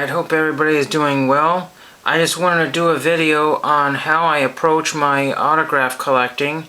Alright, hope everybody is doing well. I just wanted to do a video on how I approach my autograph collecting,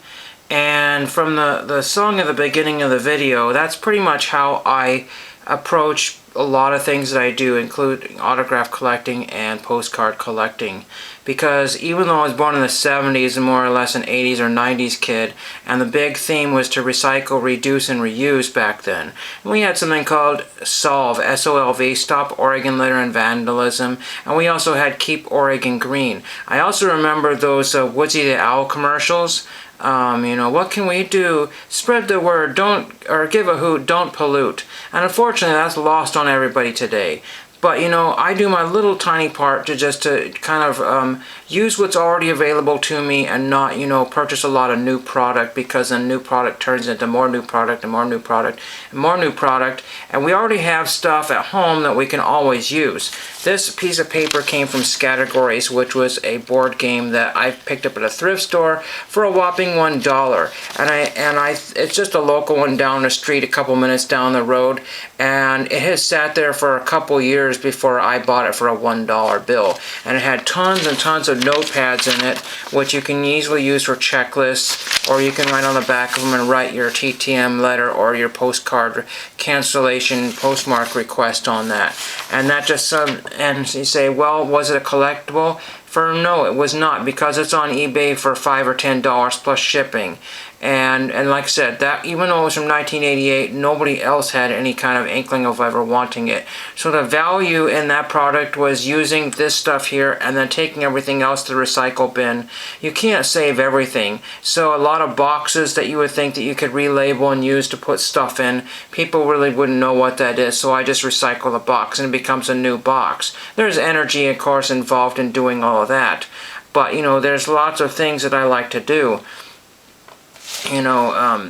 and from the song at the beginning of the video, that's pretty much how I approach a lot of things that I do, including autograph collecting and postcard collecting. Because even though I was born in the 70s and more or less an 80s or 90s kid, and the big theme was to recycle, reduce, and reuse back then, and we had something called SOLV, S-O-L-V, Stop Oregon Litter and Vandalism, and we also had Keep Oregon Green. I also remember those Woodsy the Owl commercials. What can we do? Spread the word, or give a hoot, don't pollute. And unfortunately, that's lost on everybody today. But, I do my little tiny part to kind of use what's already available to me and not, purchase a lot of new product, because then new product turns into more new product and more new product and more new product. And we already have stuff at home that we can always use. This piece of paper came from Scattergories, which was a board game that I picked up at a thrift store for a whopping $1. And it's just a local one down the street, a couple minutes down the road. And it has sat there for a couple years before I bought it for a $1 bill. And it had tons and tons of notepads in it, which you can easily use for checklists, or you can write on the back of them and write your TTM letter or your postcard cancellation postmark request on that. And that just, and you say, well, was it a collectible? No, it was not, because it's on eBay for $5 or $10 plus shipping. And like I said, that even though it was from 1988, nobody else had any kind of inkling of ever wanting it. So the value in that product was using this stuff here and then taking everything else to the recycle bin. You can't save everything. So a lot of boxes that you would think that you could relabel and use to put stuff in, people really wouldn't know what that is. So I just recycle the box and it becomes a new box. There's energy, of course, involved in doing all of that. But, there's lots of things that I like to do.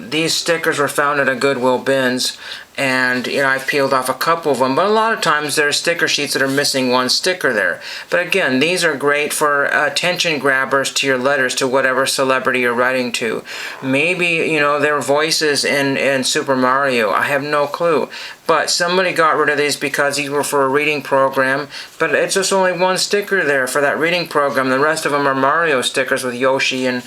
These stickers were found at a Goodwill bins, and I've peeled off a couple of them, but a lot of times there's sticker sheets that are missing one sticker there. But again, these are great for attention grabbers to your letters to whatever celebrity you're writing to. Maybe, their voices in Super Mario. I have no clue. But somebody got rid of these because these were for a reading program, but it's just only one sticker there for that reading program. The rest of them are Mario stickers with Yoshi and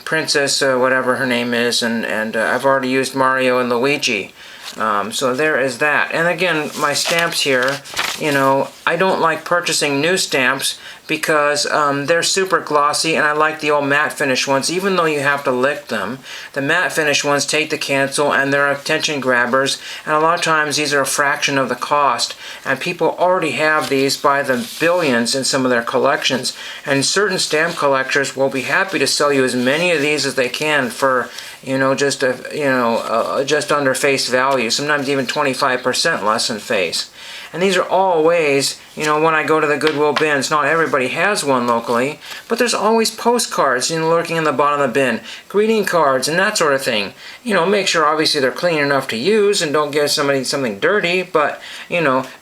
Princess, whatever her name is, and I've already used Mario and Luigi. So there is that. And again, my stamps here, I don't like purchasing new stamps because they're super glossy, and I like the old matte finish ones, even though you have to lick them. The matte finish ones take the cancel, and they're attention grabbers, and a lot of times these are a fraction of the cost, and people already have these by the billions in some of their collections. And certain stamp collectors will be happy to sell you as many of these as they can for just under face value, sometimes even 25% less than face. And these are all ways, when I go to the Goodwill bins, not everybody has one locally, but there's always postcards, lurking in the bottom of the bin, greeting cards, and that sort of thing. Make sure obviously they're clean enough to use and don't give somebody something dirty, but,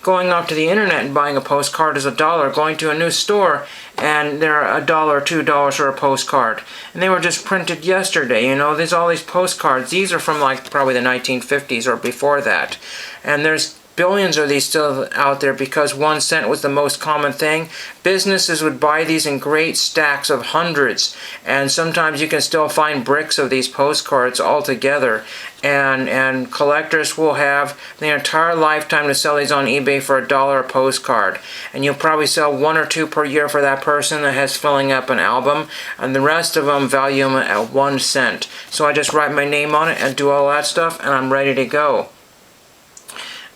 going off to the internet and buying a postcard is $1, going to a new store and they're $1 or $2 for a postcard. And they were just printed yesterday, there's all these postcards. These are from probably the 1950s or before that. And there's billions of these still out there because 1 cent was the most common thing. Businesses would buy these in great stacks of hundreds, and sometimes you can still find bricks of these postcards all together. And collectors will have the entire lifetime to sell these on eBay for $1 a postcard. And you'll probably sell 1 or 2 per year for that person that has filling up an album, and the rest of them value them at 1 cent. So I just write my name on it and do all that stuff, and I'm ready to go.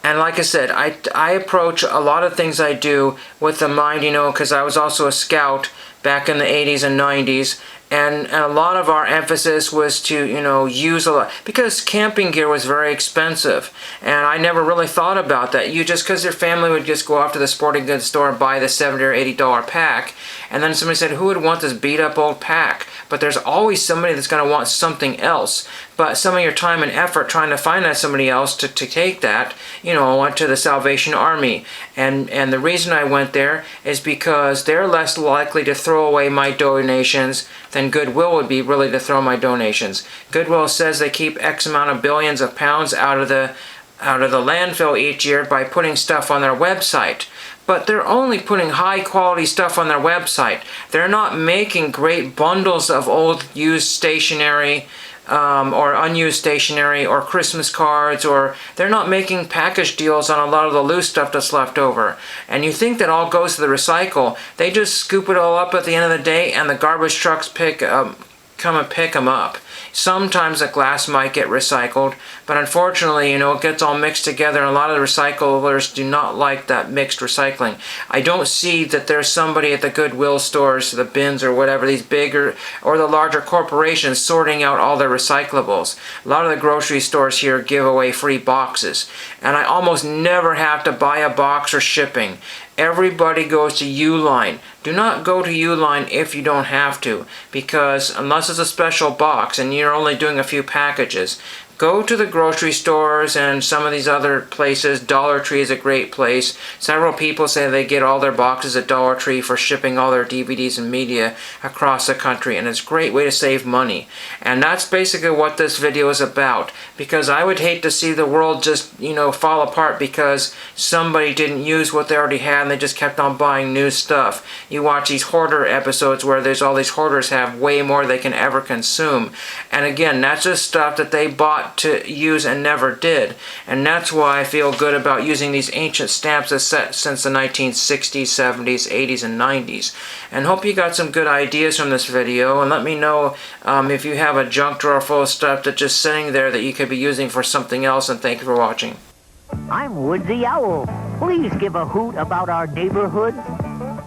And like I said, I approach a lot of things I do with the mind, because I was also a scout back in the 80s and 90s. And a lot of our emphasis was to, use a lot, because camping gear was very expensive. And I never really thought about that. Because your family would just go off to the sporting goods store and buy the $70 or $80 pack. And then somebody said, who would want this beat up old pack? But there's always somebody that's going to want something else. But some of your time and effort trying to find that somebody else to take that, I went to the Salvation Army. And the reason I went there is because they're less likely to throw away my donations than Goodwill would be really to throw my donations. Goodwill says they keep X amount of billions of pounds out of the landfill each year by putting stuff on their website. but they're only putting high quality stuff on their website. They're not making great bundles of old used stationery or unused stationery or Christmas cards, or they're not making package deals on a lot of the loose stuff that's left over. And you think that all goes to the recycle. They just scoop it all up at the end of the day, and the garbage trucks come and pick them up. Sometimes the glass might get recycled, but unfortunately, it gets all mixed together, and a lot of the recyclers do not like that mixed recycling. I don't see that there's somebody at the Goodwill stores, the bins or whatever, these bigger or the larger corporations sorting out all their recyclables. A lot of the grocery stores here give away free boxes, and I almost never have to buy a box or shipping. Everybody goes to Uline. Do not go to Uline if you don't have to, because unless it's a special box and you're only doing a few packages, go to the grocery stores and some of these other places. Dollar Tree is a great place. Several people say they get all their boxes at Dollar Tree for shipping all their DVDs and media across the country, and it's a great way to save money. And that's basically what this video is about, because I would hate to see the world just, fall apart because somebody didn't use what they already had and they just kept on buying new stuff. You watch these hoarder episodes where there's all these hoarders have way more they can ever consume. And again, that's just stuff that they bought to use and never did, and that's why I feel good about using these ancient stamps that's set since the 1960s, 70s, 80s, and 90s. And hope you got some good ideas from this video, and let me know if you have a junk drawer full of stuff that's just sitting there that you could be using for something else, and thank you for watching. I'm Woodsy Owl. Please give a hoot about our neighborhood,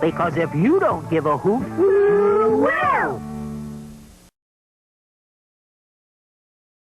because if you don't give a hoot, who will?